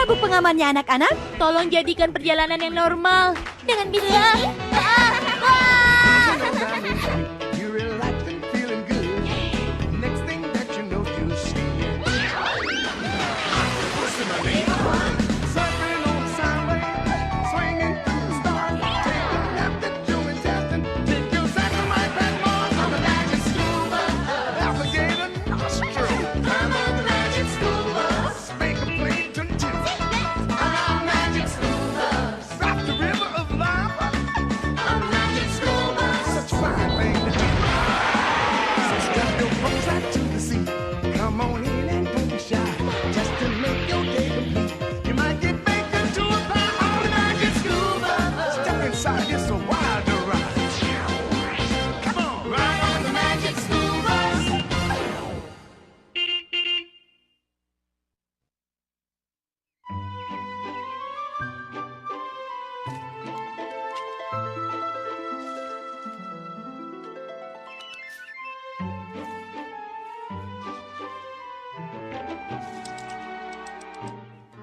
Sabuk pengamannya anak-anak. Tolong jadikan perjalanan yang normal. Dengan bisa. You relax and feeling good. Next thing that you know, you see surfing on the Subway, swinging through the stars. Take a left at Joey Jasmine. Take your second right back on the magic school bus. Alligator nostril. Climb on the magic school bus. Make a plane to the tip. On the magic school bus. Drop the river of lava. On the magic school bus. Such a fine thing to do. So step your bones out to the sea. Come on in and don't be shy. Just to make your day complete. You might get baked into a pie on the magic school bus. Step inside, it's a wilder ride. Come on, ride on the magic school bus.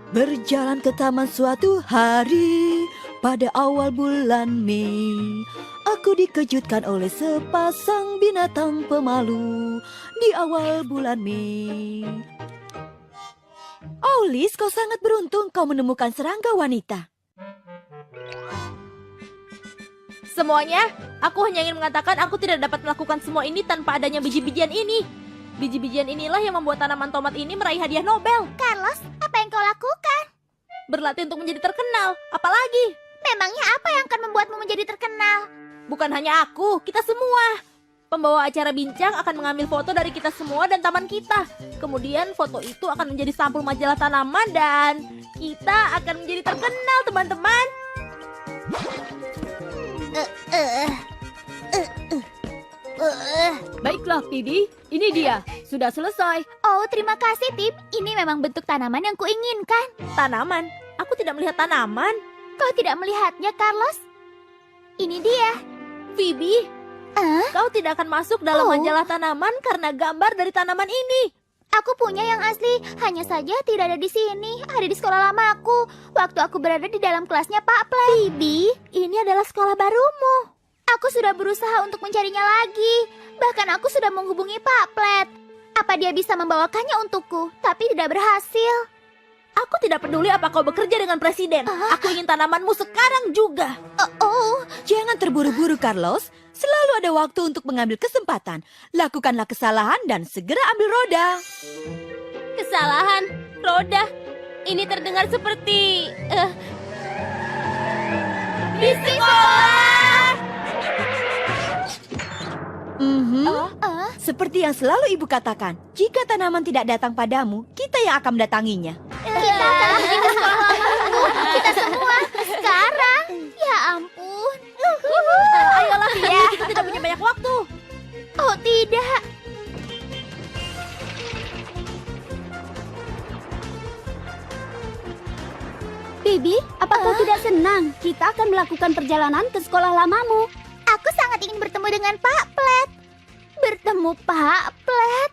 Berjalan ke taman suatu hari pada awal bulan Mei. Aku dikejutkan oleh sepasang binatang pemalu di awal bulan Mei. Oh, Liz, kau sangat beruntung kau menemukan serangga wanita. Semuanya, aku hanya ingin mengatakan aku tidak dapat melakukan semua ini tanpa adanya biji-bijian ini. Biji-bijian inilah yang membuat tanaman tomat ini meraih hadiah Nobel. Carlos, apa yang kau lakukan? Berlatih untuk menjadi terkenal, apalagi? Memangnya apa yang akan membuatmu menjadi terkenal? Bukan hanya aku, kita semua. Pembawa acara bincang akan mengambil foto dari kita semua dan taman kita. Kemudian foto itu akan menjadi sampul majalah tanaman dan kita akan menjadi terkenal, teman-teman. Baiklah, Phoebe. Ini dia. Sudah selesai. Oh, terima kasih, Tip. Ini memang bentuk tanaman yang kuinginkan. Tanaman? Aku tidak melihat tanaman. Kau tidak melihatnya, Carlos? Ini dia. Phoebe, kau tidak akan masuk dalam Oh. majalah tanaman karena gambar dari tanaman ini. Aku punya yang asli, hanya saja tidak ada di sini. Ada di sekolah lamaku. Waktu aku berada di dalam kelasnya Pak Play. Phoebe, ini adalah sekolah barumu. Aku sudah berusaha untuk mencarinya lagi. Bahkan aku sudah menghubungi Pak Plet. Apa dia bisa membawakannya untukku, tapi tidak berhasil. Aku tidak peduli apa kau bekerja dengan presiden. Aku ingin tanamanmu sekarang juga. Jangan terburu-buru, Carlos. Selalu ada waktu untuk mengambil kesempatan. Lakukanlah kesalahan dan segera ambil roda. Kesalahan, roda. Ini terdengar seperti di sekolah. Seperti yang selalu ibu katakan, jika tanaman tidak datang padamu, kita yang akan mendatanginya. Kita akan pergi ke sekolah lamaku. Kita semua sekarang. Ya ampun. Ayolah, Phoebe, kita tidak punya banyak waktu. Oh tidak. Phoebe, apa kau tidak senang? Kita akan melakukan perjalanan ke sekolah lamamu. Aku sangat ingin bertemu dengan Pak Plet. Bertemu Pak Plet.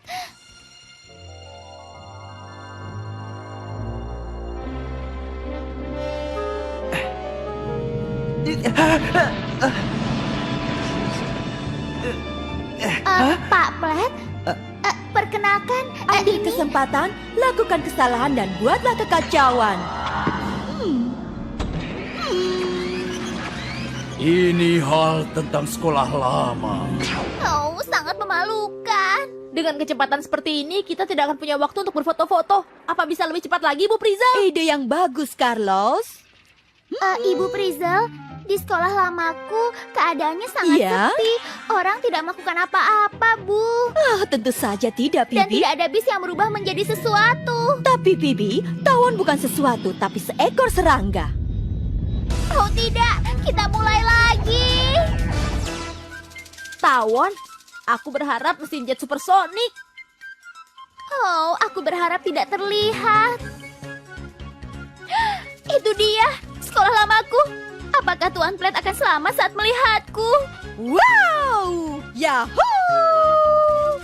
Pak Plet, perkenalkan, Ambil ini kesempatan, lakukan kesalahan dan buatlah kekacauan. Ini hal tentang sekolah lama. oh sangat memalukan. Dengan kecepatan seperti ini, kita tidak akan punya waktu untuk berfoto-foto. Apa bisa lebih cepat lagi, Bu Prizel? Ide yang bagus, Carlos. Ibu Prizel, di sekolah lamaku keadaannya sangat Iya? sepi. Orang tidak melakukan apa-apa, Bu. Tentu saja tidak, Dan Phoebe. tidak ada bis yang berubah menjadi sesuatu. Tapi, Phoebe, tawon bukan sesuatu, tapi seekor serangga. Oh tidak, kita mulai lagi. Tawon? Aku berharap mesin jet supersonik. Oh, aku berharap tidak terlihat. Itu dia, sekolah lamaku. Apakah Tuan Plet akan selamat saat melihatku? Wow! Yahoo!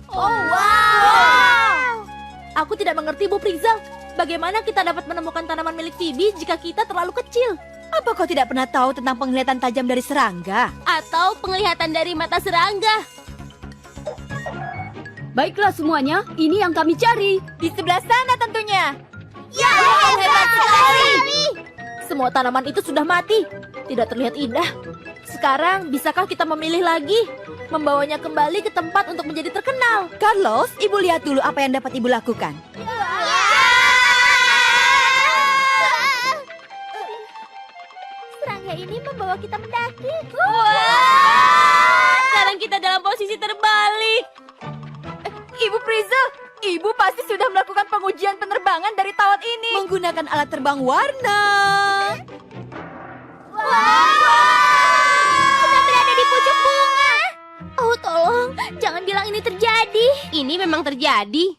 Oh, wow! Aku tidak mengerti, Bu Prizal. Bagaimana kita dapat menemukan tanaman milik Phoebe jika kita terlalu kecil? Apa kau tidak pernah tahu tentang penglihatan tajam dari serangga? Atau penglihatan dari mata serangga. Baiklah semuanya, ini yang kami cari. Di sebelah sana tentunya. Ya, hebat sekali! Semua tanaman itu sudah mati. Tidak terlihat indah. Sekarang, bisakah kita memilih lagi? Membawanya kembali ke tempat untuk menjadi terkenal. Carlos, ibu lihat dulu apa yang dapat ibu lakukan. Serangga ini membawa kita mendaki. Sekarang kita dalam posisi terbalik. Ibu Prizel, ibu pasti sudah melakukan pengujian penerbangan dari tawat ini. Menggunakan alat terbang warna. Kita berada di pucuk bunga. Oh, tolong, jangan bilang ini terjadi. Ini memang terjadi.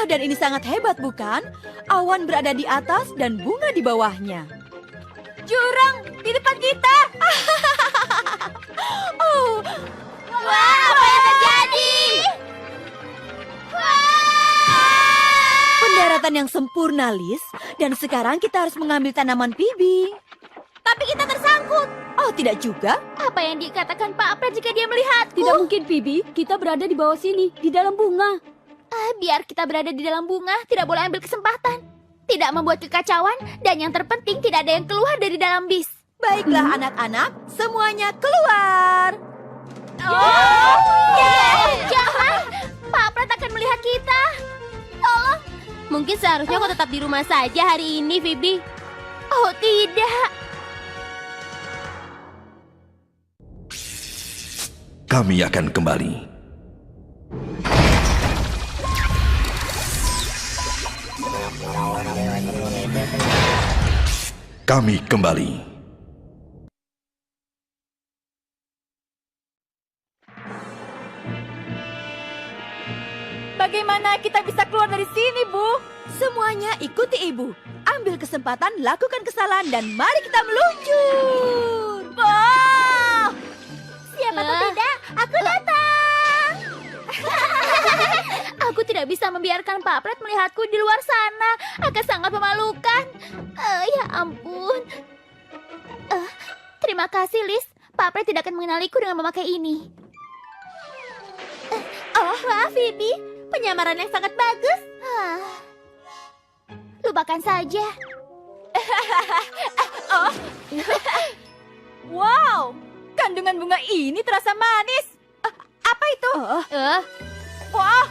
Dan ini sangat hebat, bukan? Awan berada di atas dan bunga di bawahnya. Jurang di depan kita. Oh, Wah, apa yang terjadi? pendaratan yang sempurna, Liz. Dan sekarang kita harus mengambil tanaman Phoebe. Tapi kita tersangkut. Oh, tidak juga? Apa yang dikatakan Pak Pret jika dia melihatku? Tidak mungkin, Phoebe. Kita berada di bawah sini, di dalam bunga. Biar kita berada di dalam bunga, tidak boleh ambil kesempatan. Tidak membuat kekacauan, dan yang terpenting tidak ada yang keluar dari dalam bis. Baiklah, anak-anak, semuanya keluar. Jangan, Pak Pret akan melihat kita. Tolong. Mungkin seharusnya kau tetap di rumah saja hari ini, Phoebe. Oh, tidak. Kami akan kembali. Kami kembali. Bagaimana kita bisa keluar dari sini, Bu? Semuanya ikuti ibu. Ambil kesempatan, lakukan kesalahan, dan mari kita meluncur. Wah! Siapa tuh tidak, aku datang. Aku tidak bisa membiarkan Pak Pret melihatku di luar sana. Akan sangat memalukan. Ya ampun. Terima kasih, Liz. Pak Pret tidak akan mengenaliku dengan memakai ini. Wah, Phoebe. Penyamaran yang sangat bagus. Lupakan saja. Wow! Kandungan bunga ini terasa manis. Apa itu? Wah!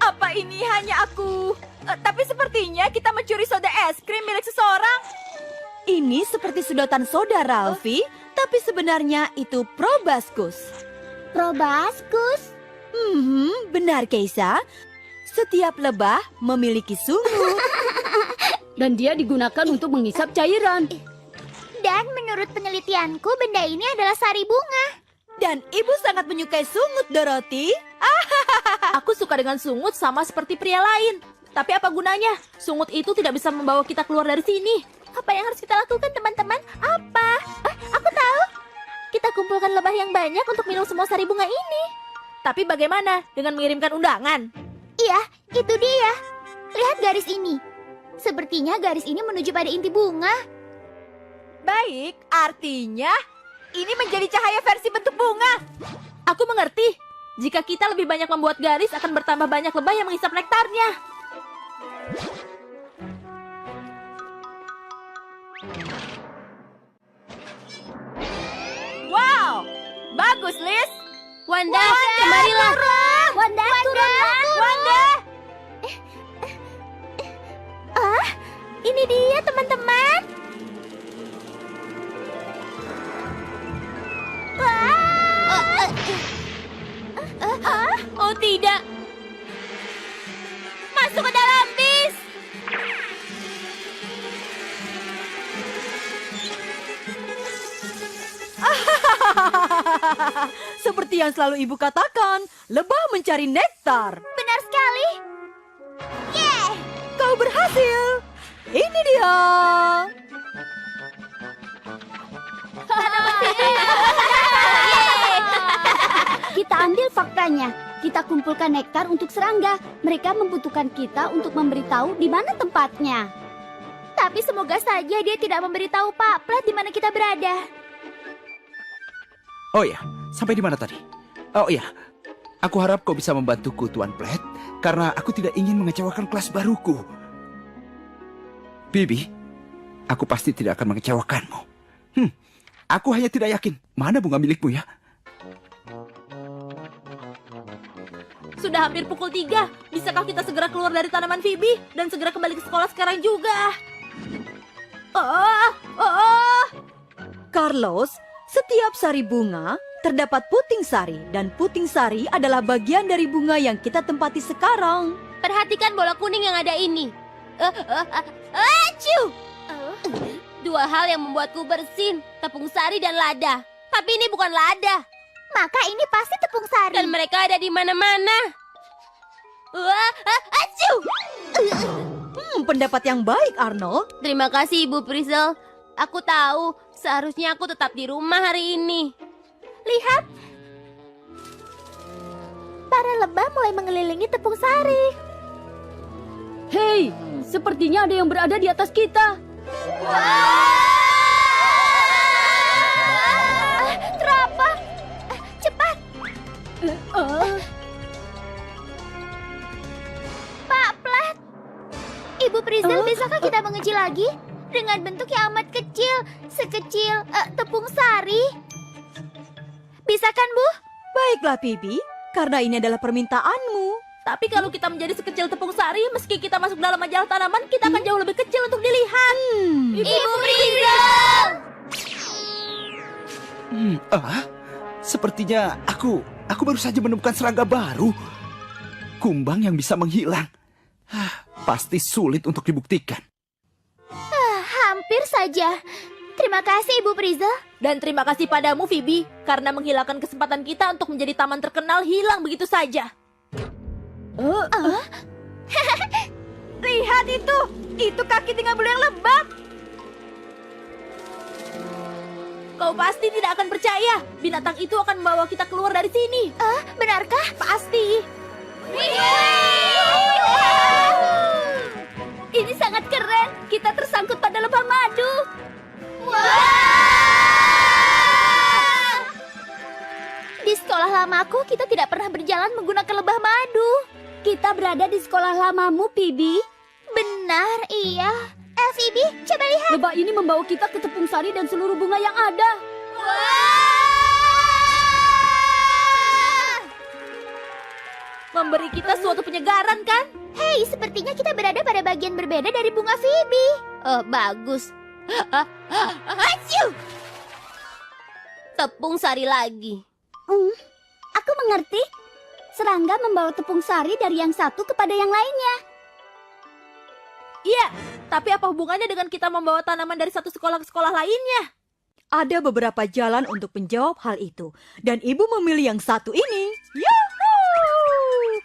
Apa ini hanya aku? Tapi sepertinya kita mencuri soda es krim milik seseorang. Ini seperti sedotan soda, Ralphie, tapi sebenarnya itu probaskus. Probaskus. Benar, Keisa. Setiap lebah memiliki sungut. Dan dia digunakan untuk menghisap cairan. Dan menurut penelitianku, benda ini adalah sari bunga. Dan ibu sangat menyukai sungut, Dorothy. Aku suka dengan sungut sama seperti pria lain. Tapi apa gunanya? Sungut itu tidak bisa membawa kita keluar dari sini. Apa yang harus kita lakukan, teman-teman? Apa? Aku tahu. Kita kumpulkan lebah yang banyak untuk minum semua sari bunga ini. Tapi bagaimana dengan mengirimkan undangan? Iya, itu dia. Lihat garis ini. Sepertinya garis ini menuju pada inti bunga. Baik, artinya ini menjadi cahaya versi bentuk bunga. Aku mengerti. Jika kita lebih banyak membuat garis, akan bertambah banyak lebah yang menghisap nektarnya. Wow, bagus, Liz. Wanda, kemarilah. Wanda, turunlah. Wanda, Ini dia, teman-teman. Oh tidak. Masuk ke dalam bis. Seperti yang selalu ibu katakan, lebah mencari nektar. Benar sekali. Kau berhasil. Ini dia. faktanya. Kita kumpulkan nektar untuk serangga. Mereka membutuhkan kita untuk memberitahu di mana tempatnya. Tapi semoga saja dia tidak memberitahu Pak Plet di mana kita berada. Oh ya, sampai di mana tadi? Oh ya, aku harap kau bisa membantuku, Tuan Plet, karena aku tidak ingin mengecewakan kelas baruku. Bibi, aku pasti tidak akan mengecewakanmu. Aku hanya tidak yakin mana bunga milikmu ya. Sudah hampir pukul 3. Bisakah kita segera keluar dari tanaman Phoebe dan segera kembali ke sekolah sekarang juga? Carlos, setiap sari bunga terdapat puting sari dan puting sari adalah bagian dari bunga yang kita tempati sekarang. Perhatikan bola kuning yang ada ini. Aciu! Dua hal yang membuatku bersin, tepung sari dan lada. Tapi ini bukan lada. Maka ini pasti tepung sari. Dan mereka ada di mana-mana. Aciu! Pendapat yang baik, Arnold. Terima kasih, Ibu Prizel. Aku tahu, seharusnya aku tetap di rumah hari ini. Lihat. Para lebah mulai mengelilingi tepung sari. Hei, sepertinya ada yang berada di atas kita. Teropong. Cepat. Pak Plet. Ibu Prizel, bisakah kita menguji lagi? Dengan bentuk yang amat kecil. Sekecil tepung sari. Bisa kan, Bu? Baiklah, Bibi, karena ini adalah permintaanmu. Tapi kalau kita menjadi sekecil tepung sari, meski kita masuk dalam majalah tanaman, kita akan jauh lebih kecil untuk dilihat. Ibu Prizel! Sepertinya aku baru saja menemukan serangga baru. Kumbang yang bisa menghilang. Pasti sulit untuk dibuktikan. Hampir saja. Terima kasih, Ibu Prizel. Dan terima kasih padamu, Phoebe, karena menghilangkan kesempatan kita untuk menjadi taman terkenal hilang begitu saja. Lihat itu kaki tinggal bulu yang lebat. Kau pasti tidak akan percaya. Binatang itu akan membawa kita keluar dari sini. Benarkah? Pasti. Ini sangat keren. Kita tersangkut pada lebah madu. Di sekolah lamaku, kita tidak pernah berjalan menggunakan lebah madu. Kita berada di sekolah lamamu, Bibi. Benar, iya. Phoebe, coba lihat. Lebah ini membawa kita ke tepung sari dan seluruh bunga yang ada. Memberi kita suatu penyegaran, kan? Hei, sepertinya kita berada pada bagian berbeda dari bunga Phoebe. Bagus. Aciu! Tepung sari lagi. Aku mengerti. Serangga membawa tepung sari dari yang satu kepada yang lainnya. Iya, tapi apa hubungannya dengan kita membawa tanaman dari satu sekolah ke sekolah lainnya? Ada beberapa jalan untuk menjawab hal itu. Dan ibu memilih yang satu ini. Yahoo!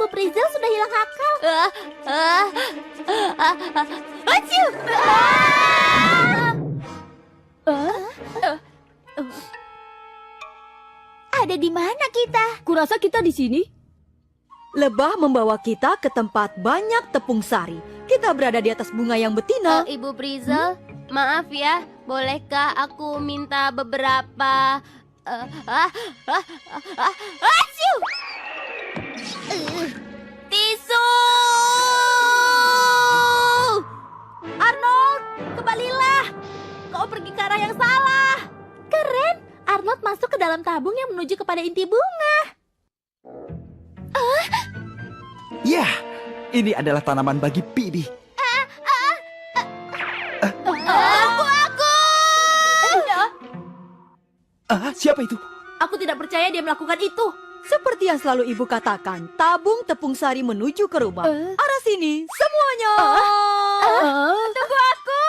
Bu Prizel sudah hilang akal. Aciu! Ada di mana kita? Kurasa kita di sini. Lebah membawa kita ke tempat banyak tepung sari. Kita berada di atas bunga yang betina. Ibu Prizel, maaf ya, bolehkah aku minta beberapa... Aciu! Tisu! Arnold, kembalilah. Kau pergi ke arah yang salah. Keren, Arnold masuk ke dalam tabung yang menuju kepada inti bunga. Ya, ini adalah tanaman bagi Bibi. Siapa itu? Aku tidak percaya dia melakukan itu. Seperti yang selalu ibu katakan, tabung tepung sari menuju ke rumah. Arah sini, semuanya. Tunggu aku.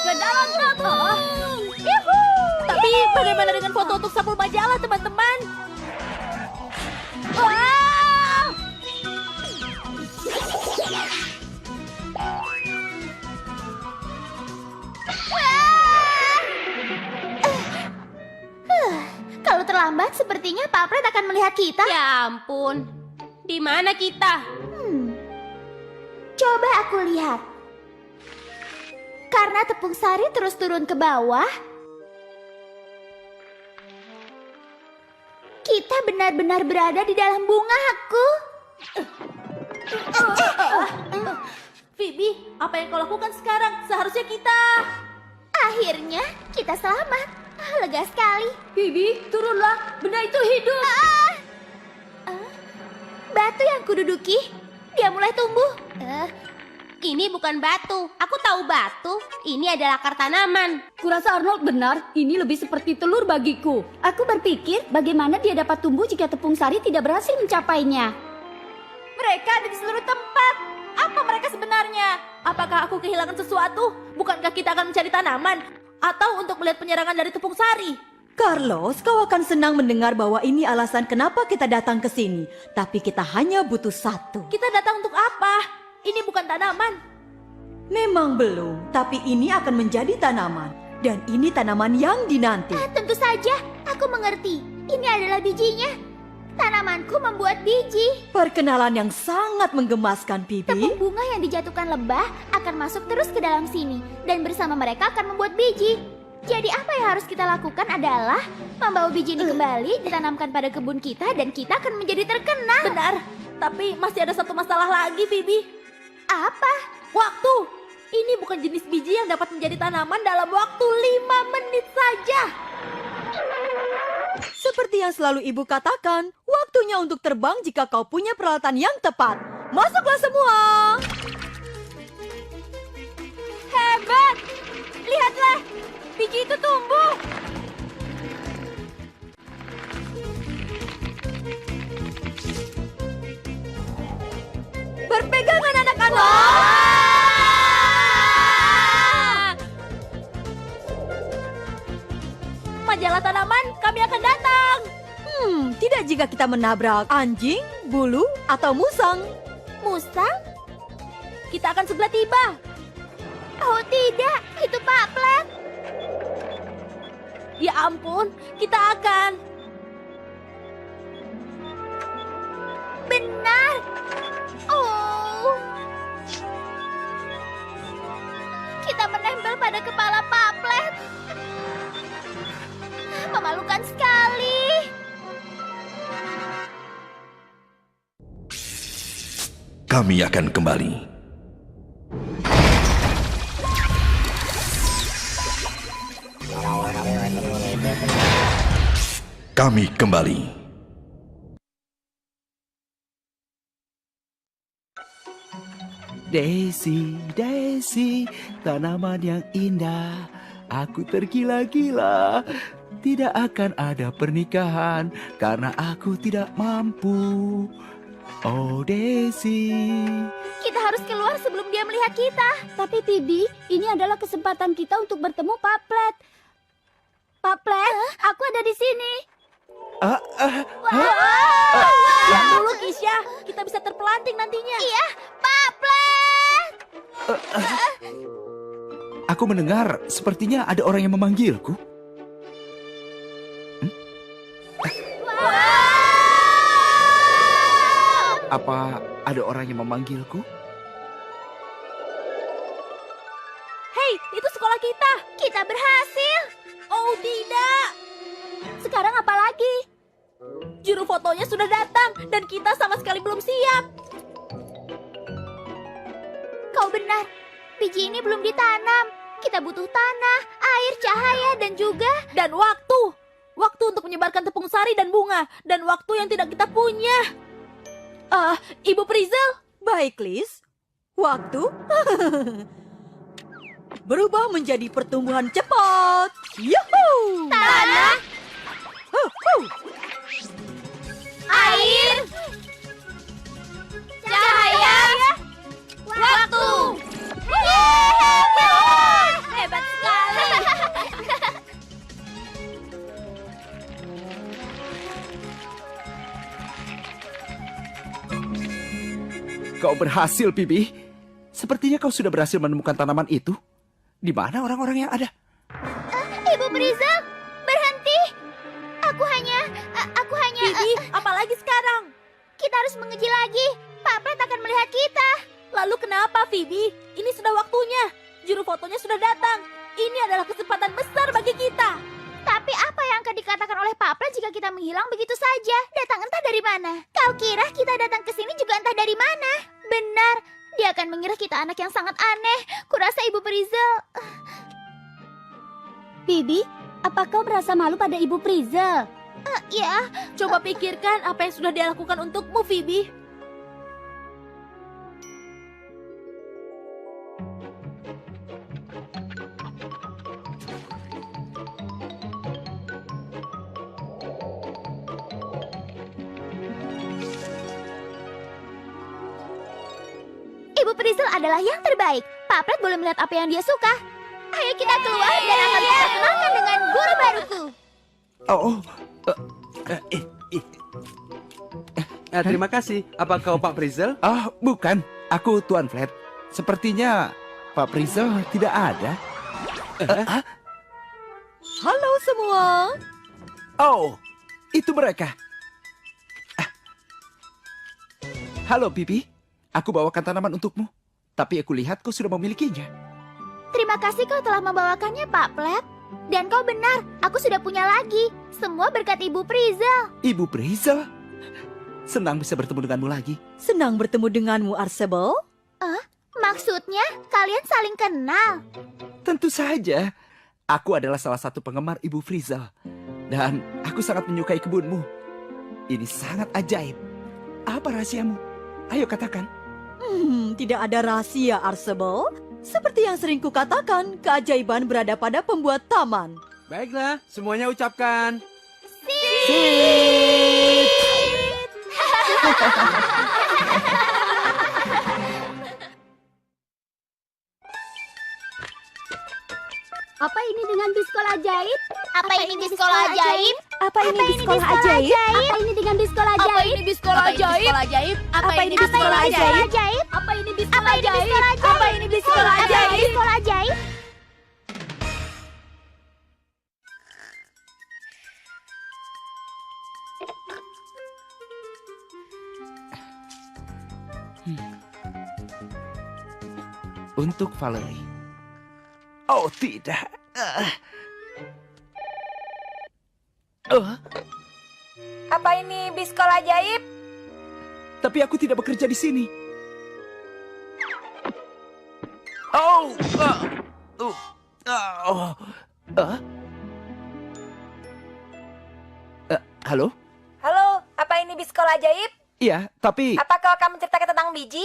Ke dalam tabung. Tapi bagaimana dengan foto untuk sampul majalah, teman-teman? mendadak, sepertinya Pak Plet akan melihat kita. Ya ampun. Di mana kita? Coba aku lihat. Karena tepung sari terus turun ke bawah, kita benar-benar berada di dalam bungaku. Phoebe, apa yang kau lakukan sekarang? Seharusnya kita... Akhirnya kita selamat. Lega sekali. Bibi, turunlah. Benda itu hidup. Batu yang kududuki, dia mulai tumbuh. Ini bukan batu. Aku tahu batu. Ini adalah akar tanaman. Kurasa Arnold benar, ini lebih seperti telur bagiku. Aku berpikir bagaimana dia dapat tumbuh jika tepung sari tidak berhasil mencapainya. Mereka ada di seluruh tempat. Apa mereka sebenarnya? Apakah aku kehilangan sesuatu? Bukankah kita akan mencari tanaman? Atau untuk melihat penyerangan dari tepung sari? Carlos, kau akan senang mendengar bahwa ini alasan kenapa kita datang ke sini. Tapi kita hanya butuh satu. Kita datang untuk apa? Ini bukan tanaman. Memang belum, tapi ini akan menjadi tanaman. Dan ini tanaman yang dinanti. Tentu saja, aku mengerti. Ini adalah bijinya. Tanamanku membuat biji. Perkenalan yang sangat menggemaskan, Bibi. Tepung bunga yang dijatuhkan lebah akan masuk terus ke dalam sini. Dan bersama mereka akan membuat biji. Jadi apa yang harus kita lakukan adalah membawa biji ini kembali, ditanamkan pada kebun kita, dan kita akan menjadi terkenal. Benar, tapi masih ada satu masalah lagi, Phoebe. Apa? Waktu. Ini bukan jenis biji yang dapat menjadi tanaman dalam waktu 5 menit saja. Seperti yang selalu ibu katakan, waktunya untuk terbang jika kau punya peralatan yang tepat. Masuklah semua. Hebat. Lihatlah, biji itu tumbuh. Berpegangan anak-anak. Majalah tanaman, kami akan datang. Tidak jika kita menabrak anjing, bulu, atau musang. Musang? Kita akan segera tiba. Oh tidak, itu Pak Plet. Ya ampun, kita akan. Benar. Oh. Kita menempel pada kepala Pak Plet. Memalukan sekali. Kami akan kembali. Kami kembali. Daisy, Daisy, tanaman yang indah. Aku tergila-gila. Tidak akan ada pernikahan karena aku tidak mampu. Oh Daisy. Kita harus keluar sebelum dia melihat kita. Tapi Bibi, ini adalah kesempatan kita untuk bertemu Pak Plet. Pak Plet, aku ada di sini. Lihat dulu, Kisha. Kita bisa terpelanting nantinya. Iya, Pak Plet. Aku mendengar sepertinya ada orang yang memanggilku. Apa ada orang yang memanggilku? Hei, itu sekolah kita. Kita berhasil. Oh tidak. Sekarang apa lagi? Juru fotonya sudah datang dan kita sama sekali belum siap. Kau benar. Biji ini belum ditanam. Kita butuh tanah, air, cahaya, dan juga... Dan waktu. Waktu untuk menyebarkan tepung sari dan bunga. Dan waktu yang tidak kita punya. Ibu Prizel. Baik, Liz. Waktu berubah menjadi pertumbuhan cepat. Yuhuu! Tanah, Huh. air, cahaya, waktu. Hebat sekali. Kau berhasil, Bibi. Sepertinya kau sudah berhasil menemukan tanaman itu. Di mana orang-orang yang ada? Ibu Prizel, berhenti. Aku Aku hanya... Phoebe, apalagi sekarang? Kita harus mengeji lagi. Pak Plet akan melihat kita. Lalu kenapa, Phoebe? Ini sudah waktunya. Juru fotonya sudah datang. Ini adalah kesempatan besar bagi kita. Tapi apa yang akan dikatakan oleh Pak Plet jika kita menghilang begitu saja? Datang entah dari mana. Kau kira kita datang ke sini juga entah dari mana? Benar, dia akan mengira kita anak yang sangat aneh. Kurasa Ibu Prizel... Phoebe, apa kau merasa malu pada Ibu Prizel? Ya, Coba pikirkan apa yang sudah dia lakukan untukmu, Phoebe. Ibu Prizel adalah yang terbaik. Pak Plet boleh melihat apa yang dia suka. Ayo kita keluar dan akan diperkenalkan dengan guru baruku. Terima kasih. Apa kau Pak Prizel? Bukan. Aku Tuan Flat. Sepertinya Pak Prizel tidak ada. Halo semua. Oh, itu mereka. Halo, Pipi. Aku bawakan tanaman untukmu. Tapi aku lihat kau sudah memilikinya. Terima kasih kau telah membawakannya, Pak Plet. Dan kau benar, aku sudah punya lagi. Semua berkat Ibu Prizel. Ibu Prizel? Senang bisa bertemu denganmu lagi. Senang bertemu denganmu, Arsebel. Maksudnya, kalian saling kenal. Tentu saja. Aku adalah salah satu penggemar Ibu Prizel. Dan aku sangat menyukai kebunmu. Ini sangat ajaib. Apa rahasiamu? Ayo katakan. Tidak ada rahasia, Arsebel. Seperti yang sering kukatakan, keajaiban berada pada pembuat taman. Baiklah, semuanya ucapkan. Apa ini dengan biskol ajaib? Apa ini biskol ajaib? Apa ini biskol ajaib? Apa ini dengan biskol Apa ajaib? ini biskol ajaib? Apa ini biskol ajaib? Apa ini biskol Apa ini ajaib? biskol ajaib? Apa ini biskol Apa ini ajaib? biskol ajaib? Untuk Valerie. Oh, tidak. Apa ini biskol ajaib? Tapi aku tidak bekerja di sini. Oh, halo? Halo, apa ini biskol ajaib? Iya, tapi Apa kau akan menceritakan tentang biji?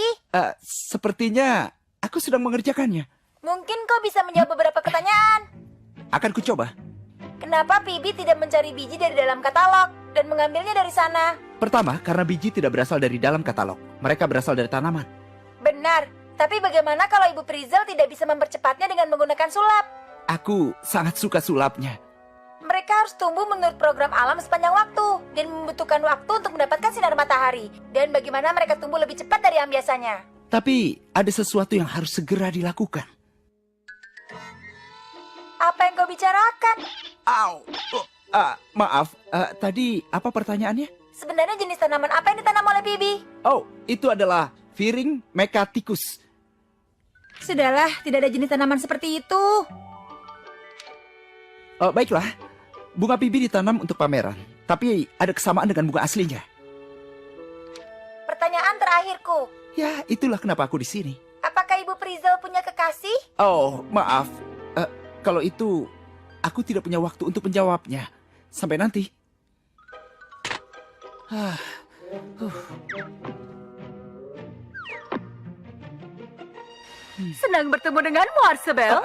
sepertinya aku sedang mengerjakannya. Mungkin kau bisa menjawab beberapa pertanyaan. Akan kucoba. Kenapa Phoebe tidak mencari biji dari dalam katalog dan mengambilnya dari sana? Pertama, karena biji tidak berasal dari dalam katalog. Mereka berasal dari tanaman. Benar, tapi bagaimana kalau Ibu Prizel tidak bisa mempercepatnya dengan menggunakan sulap? Aku sangat suka sulapnya. Mereka harus tumbuh menurut program alam sepanjang waktu dan membutuhkan waktu untuk mendapatkan sinar matahari. Dan bagaimana mereka tumbuh lebih cepat dari yang biasanya? Tapi ada sesuatu yang harus segera dilakukan. Apa yang kau bicarakan? Maaf, tadi apa pertanyaannya? Sebenarnya jenis tanaman apa yang ditanam oleh Bibi? Oh, itu adalah Viring Mecaticus. Sudahlah, tidak ada jenis tanaman seperti itu. Baiklah, bunga bibi ditanam untuk pameran. Tapi ada kesamaan dengan bunga aslinya. Pertanyaan terakhirku, Ya, itulah kenapa aku di sini. apakah Ibu Prizel punya kekasih? Oh, maaf. Kalau itu, aku tidak punya waktu untuk menjawabnya. Sampai nanti. Senang bertemu denganmu, Arsebel.